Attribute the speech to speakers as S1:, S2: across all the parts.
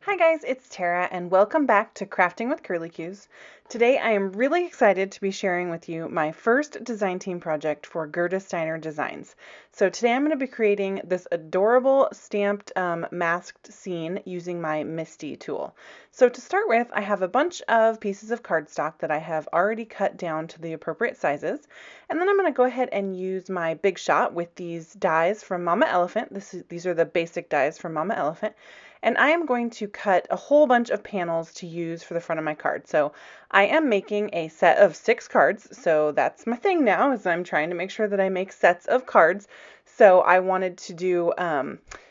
S1: Hi guys, it's Tara and welcome back to Crafting with Curly Cues. Today I am really excited to be sharing with you my first design team project for Gerda Steiner Designs. So today I'm going to be creating this adorable stamped masked scene using my MISTI tool. So to start with, I have a bunch of pieces of cardstock that I have already cut down to the appropriate sizes. And then I'm going to go ahead and use my Big Shot with these dies from Mama Elephant. These are the basic dies from Mama Elephant. And I am going to cut a whole bunch of panels to use for the front of my card. So I am making a set of 6 cards. So that's my thing now, is I'm trying to make sure that I make sets of cards. So I wanted to do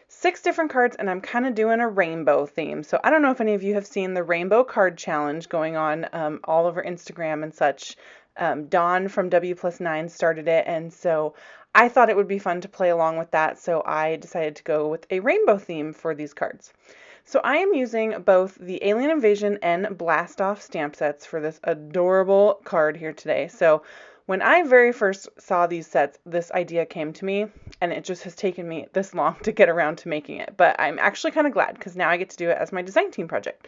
S1: 6 different cards, and I'm kind of doing a rainbow theme. So I don't know if any of you have seen the Rainbow Card Challenge going on all over Instagram and such. Dawn from W+9 started it, and so I thought it would be fun to play along with that, so I decided to go with a rainbow theme for these cards. So I am using both the Alien Invasion and Blast Off stamp sets for this adorable card here today. So when I very first saw these sets, this idea came to me, and it just has taken me this long to get around to making it. But I'm actually kind of glad because now I get to do it as my design team project.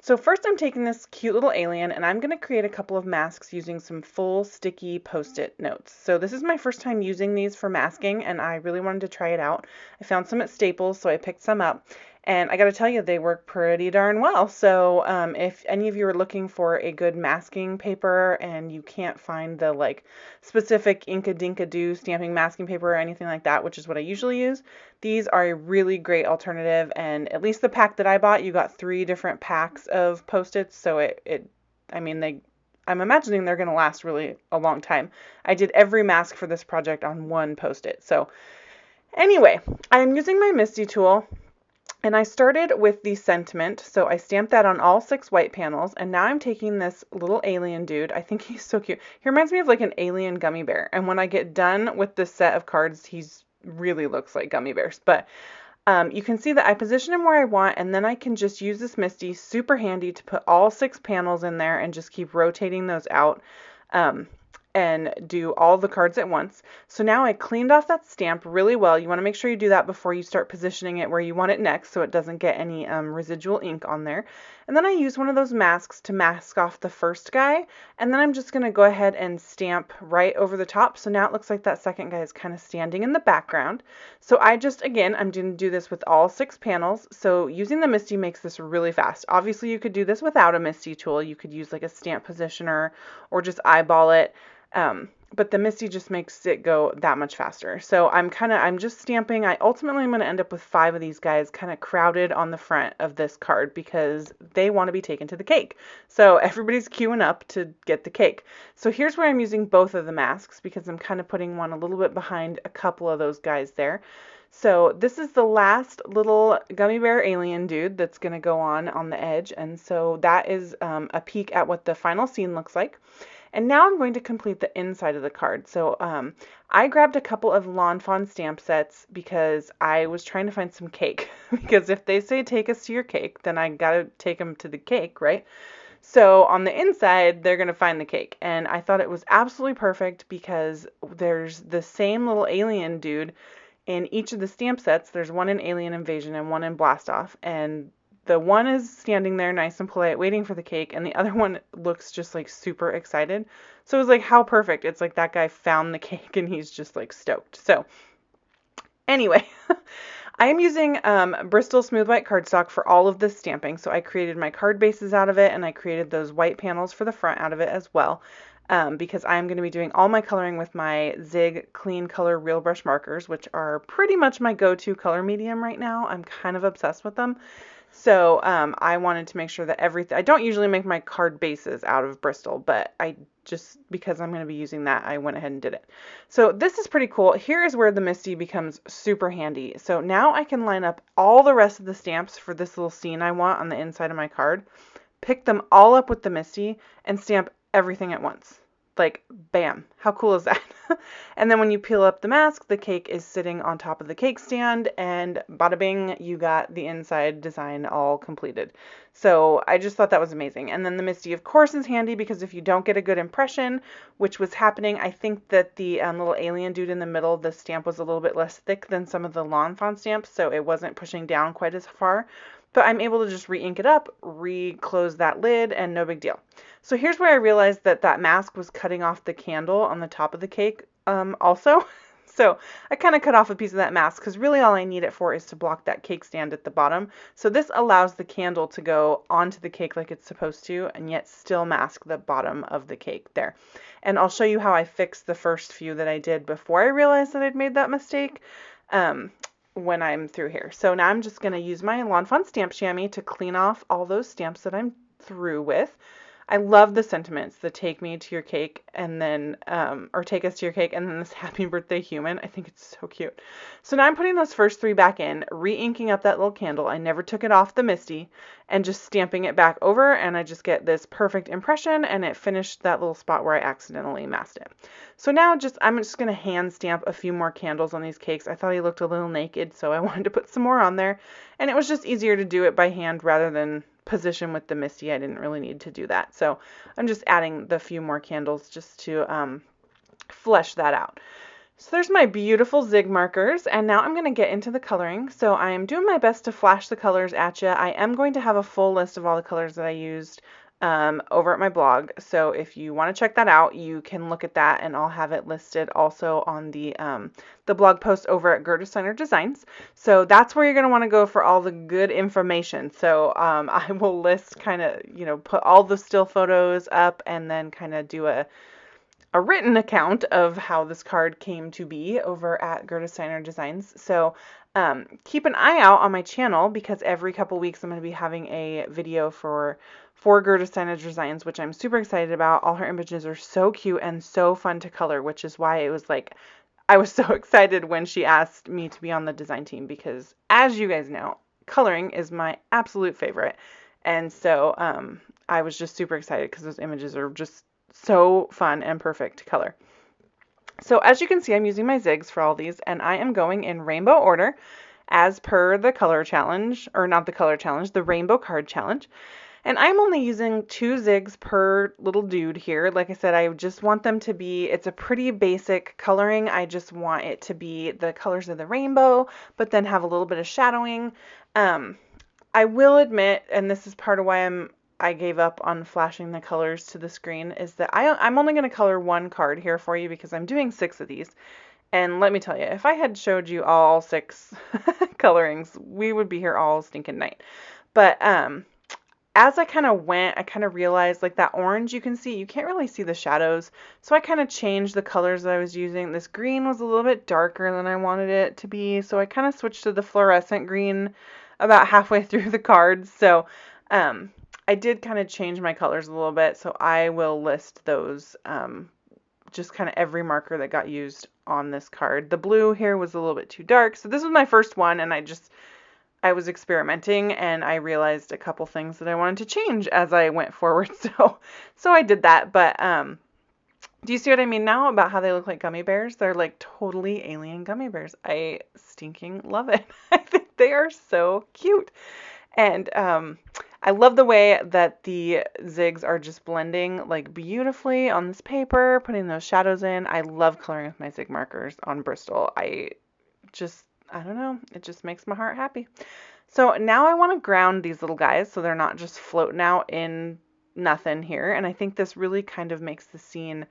S1: So first I'm taking this cute little alien and I'm going to create a couple of masks using some full sticky post-it notes. So this is my first time using these for masking and I really wanted to try it out. I found some at Staples, so I picked some up. And I got to tell you, they work pretty darn well. So if any of you are looking for a good masking paper and you can't find the specific Inka Dinka Doo stamping masking paper or anything like that, which is what I usually use, these are a really great alternative. And at least the pack that I bought, you got 3 different packs of Post-its. So I'm imagining they're going to last really a long time. I did every mask for this project on one Post-it. So anyway, I'm using my MISTI tool. And I started with the sentiment, so I stamped that on all 6 white panels, and now I'm taking this little alien dude. I think he's so cute. He reminds me of like an alien gummy bear, and when I get done with this set of cards, he's really looks like gummy bears. But you can see that I position him where I want, and then I can just use this MISTI, super handy, to put all 6 panels in there and just keep rotating those out. And do all the cards at once. So now I cleaned off that stamp really well. You want to make sure you do that before you start positioning it where you want it next so it doesn't get any residual ink on there. And then I use one of those masks to mask off the first guy. And then I'm just going to go ahead and stamp right over the top. So now it looks like that second guy is kind of standing in the background. So I'm going to do this with all 6 panels. So using the MISTI makes this really fast. Obviously you could do this without a MISTI tool. You could use like a stamp positioner or just eyeball it. But the MISTI just makes it go that much faster. So I'm just stamping. Ultimately I'm going to end up with 5 of these guys kind of crowded on the front of this card because they want to be taken to the cake. So everybody's queuing up to get the cake. So here's where I'm using both of the masks because I'm kind of putting one a little bit behind a couple of those guys there. So this is the last little gummy bear alien dude that's going to go on the edge. And so that is a peek at what the final scene looks like. And now I'm going to complete the inside of the card. So I grabbed a couple of Lawn Fawn stamp sets because I was trying to find some cake. Because if they say take us to your cake, then I got to take them to the cake, right? So on the inside, they're going to find the cake. And I thought it was absolutely perfect because there's the same little alien dude in each of the stamp sets. There's one in Alien Invasion and one in Blast Off. And the one is standing there nice and polite waiting for the cake, and the other one looks just like super excited. So it was like, how perfect. It's like that guy found the cake and he's just like stoked. So anyway, I am using Bristol Smooth White cardstock for all of this stamping. So I created my card bases out of it, and I created those white panels for the front out of it as well. Because I'm going to be doing all my coloring with my Zig Clean Color Real Brush markers, which are pretty much my go-to color medium right now. I'm kind of obsessed with them. So I wanted to make sure that I don't usually make my card bases out of Bristol, but because I'm going to be using that, I went ahead and did it. So this is pretty cool. Here is where the MISTI becomes super handy. So now I can line up all the rest of the stamps for this little scene I want on the inside of my card, pick them all up with the MISTI, and stamp everything at once. Like, bam, how cool is that? And then when you peel up the mask, the cake is sitting on top of the cake stand, and bada bing, you got the inside design all completed. So I just thought that was amazing. And then the MISTI, of course, is handy because if you don't get a good impression, which was happening, I think that the little alien dude in the middle, the stamp was a little bit less thick than some of the Lawn Fawn stamps, so it wasn't pushing down quite as far. but I'm able to just re-ink it up, re-close that lid, and no big deal. So here's where I realized that that mask was cutting off the candle on the top of the cake also. So I kind of cut off a piece of that mask because really all I need it for is to block that cake stand at the bottom. So this allows the candle to go onto the cake like it's supposed to, and yet still mask the bottom of the cake there. And I'll show you how I fixed the first few that I did before I realized that I'd made that mistake when I'm through here. So now I'm just going to use my Lawn Fawn stamp chamois to clean off all those stamps that I'm through with. I love the sentiments, the take me to your cake and then, or take us to your cake and then this happy birthday human. I think it's so cute. So now I'm putting those first three back in, re-inking up that little candle. I never took it off the MISTI and just stamping it back over, and I just get this perfect impression, and it finished that little spot where I accidentally masked it. So now I'm just going to hand stamp a few more candles on these cakes. I thought he looked a little naked, so I wanted to put some more on there, and it was just easier to do it by hand rather than position with the MISTI. I didn't really need to do that. So I'm just adding the few more candles just to flesh that out. So there's my beautiful zig markers, and now I'm going to get into the coloring. So I'm doing my best to flash the colors at you. I am going to have a full list of all the colors that I used over at my blog. So if you want to check that out, you can look at that, and I'll have it listed also on the blog post over at Gerda Steiner Designs. So that's where you're going to want to go for all the good information. So I will list kind of, put all the still photos up and then kind of do a written account of how this card came to be over at Gerda Steiner Designs. So keep an eye out on my channel because every couple weeks I'm going to be having a video for Gerda Steiner Designs, which I'm super excited about. All her images are so cute and so fun to color, which is why it was like, I was so excited when she asked me to be on the design team because, as you guys know, coloring is my absolute favorite. And so I was just super excited because those images are just so fun and perfect to color. So as you can see, I'm using my zigs for all these, and I am going in rainbow order as per the color challenge, or not the color challenge, the rainbow card challenge. And I'm only using 2 zigs per little dude here. Like I said, I just want them to be, it's a pretty basic coloring. I just want it to be the colors of the rainbow, but then have a little bit of shadowing. I will admit, and this is part of why I gave up on flashing the colors to the screen, is that I'm only going to color 1 card here for you because I'm doing 6 of these. And let me tell you, if I had showed you all 6 colorings, we would be here all stinking night. But as I kind of went, I kind of realized like that orange you can see, you can't really see the shadows. So I kind of changed the colors that I was using. This green was a little bit darker than I wanted it to be. So I kind of switched to the fluorescent green about halfway through the cards. So I did kind of change my colors a little bit, so I will list those, just kind of every marker that got used on this card. The blue here was a little bit too dark, so this was my first one, and I was experimenting, and I realized a couple things that I wanted to change as I went forward, so I did that. But do you see what I mean now about how they look like gummy bears? They're like totally alien gummy bears. I stinking love it. I think they are so cute. And I love the way that the zigs are just blending like beautifully on this paper, putting those shadows in. I love coloring with my zig markers on Bristol. I don't know, it just makes my heart happy. So now I want to ground these little guys so they're not just floating out in nothing here. And I think this really kind of makes the scene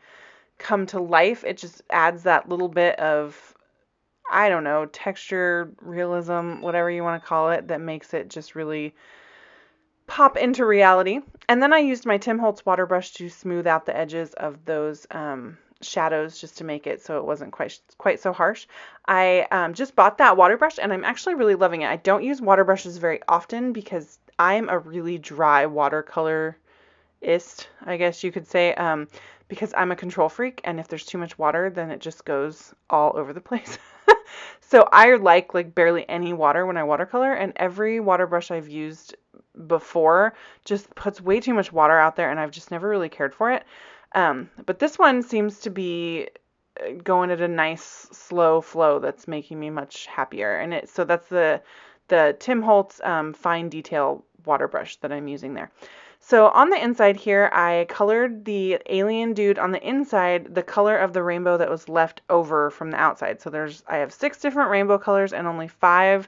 S1: come to life. It just adds that little bit of, I don't know, texture, realism, whatever you want to call it, that makes it just really pop into reality. And then I used my Tim Holtz water brush to smooth out the edges of those shadows just to make it so it wasn't quite so harsh. I just bought that water brush and I'm actually really loving it. I don't use water brushes very often because I'm a really dry watercolorist, I guess you could say, because I'm a control freak, and if there's too much water, then it just goes all over the place. So I like barely any water when I watercolor, and every water brush I've used before just puts way too much water out there, and I've just never really cared for it. But this one seems to be going at a nice slow flow that's making me much happier. And so that's the Tim Holtz fine detail water brush that I'm using there. So on the inside here, I colored the alien dude on the inside the color of the rainbow that was left over from the outside. So I have 6 different rainbow colors and only 5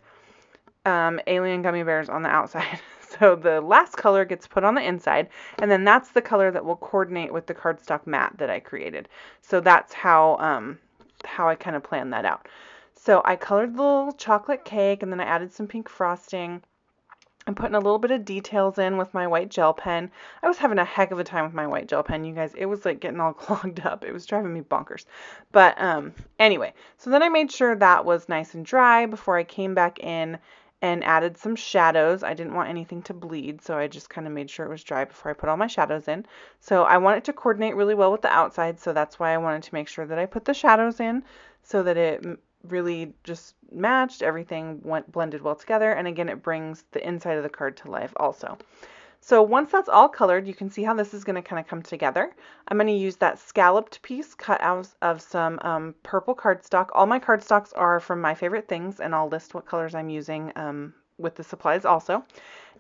S1: alien gummy bears on the outside. So the last color gets put on the inside, and then that's the color that will coordinate with the cardstock mat that I created. So that's how I kind of planned that out. So I colored the little chocolate cake, and then I added some pink frosting. I'm putting a little bit of details in with my white gel pen. I was having a heck of a time with my white gel pen, you guys. It was like getting all clogged up. It was driving me bonkers. But anyway, so then I made sure that was nice and dry before I came back in and added some shadows. I didn't want anything to bleed, so I just kind of made sure it was dry before I put all my shadows in. So I want it to coordinate really well with the outside, so that's why I wanted to make sure that I put the shadows in so that it really just matched, everything blended well together, and again it brings the inside of the card to life also. So once that's all colored, you can see how this is going to kind of come together. I'm going to use that scalloped piece cut out of some purple cardstock. All my cardstocks are from My Favorite Things, and I'll list what colors I'm using with the supplies also.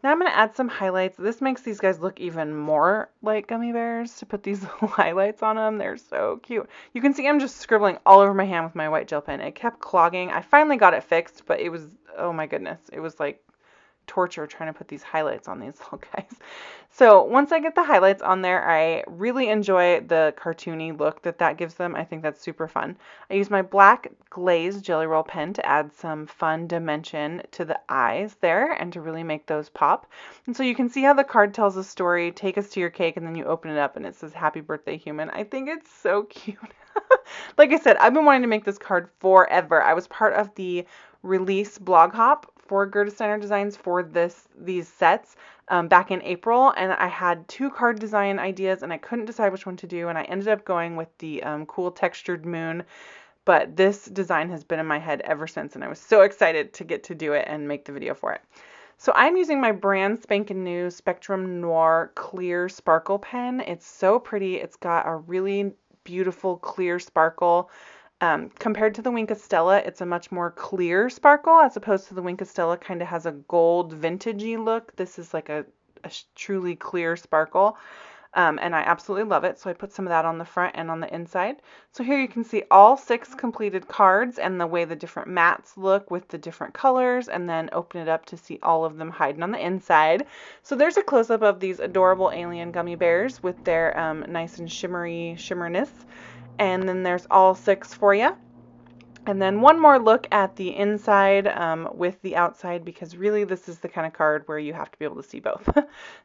S1: Now I'm going to add some highlights. This makes these guys look even more like gummy bears to put these little highlights on them. They're so cute. You can see I'm just scribbling all over my hand with my white gel pen. It kept clogging. I finally got it fixed, but it was, oh my goodness, it was like torture trying to put these highlights on these little guys. So once I get the highlights on there, I really enjoy the cartoony look that gives them. I think that's super fun. I use my black glazed Jelly Roll pen to add some fun dimension to the eyes there and to really make those pop. And so you can see how the card tells a story. Take us to your cake, and then you open it up and it says happy birthday human. I think it's so cute. Like I said, I've been wanting to make this card forever. I was part of the release blog hop for Gerda Steiner Designs for these sets back in April, and I had 2 card design ideas and I couldn't decide which one to do, and I ended up going with the cool textured moon. But this design has been in my head ever since, and I was so excited to get to do it and make the video for it. So I'm using my brand spanking new Spectrum Noir clear sparkle pen. It's so pretty. It's got a really beautiful clear sparkle. Compared to the Wink of Stella, it's a much more clear sparkle, as opposed to the Wink of Stella kind of has a gold vintagey look. This is like a truly clear sparkle, and I absolutely love it. So I put some of that on the front and on the inside. So here you can see all 6 completed cards and the way the different mats look with the different colors, and then open it up to see all of them hiding on the inside. So there's a close-up of these adorable alien gummy bears with their nice and shimmerness. And then there's all 6 for you. And then one more look at the inside with the outside, because really this is the kind of card where you have to be able to see both.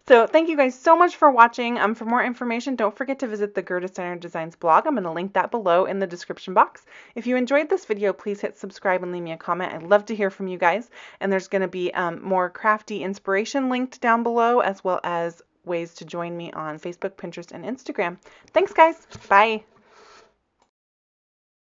S1: So thank you guys so much for watching. For more information, don't forget to visit the Gerda Steiner Designs blog. I'm going to link that below in the description box. If you enjoyed this video, please hit subscribe and leave me a comment. I'd love to hear from you guys. And there's going to be more crafty inspiration linked down below, as well as ways to join me on Facebook, Pinterest, and Instagram. Thanks, guys. Bye.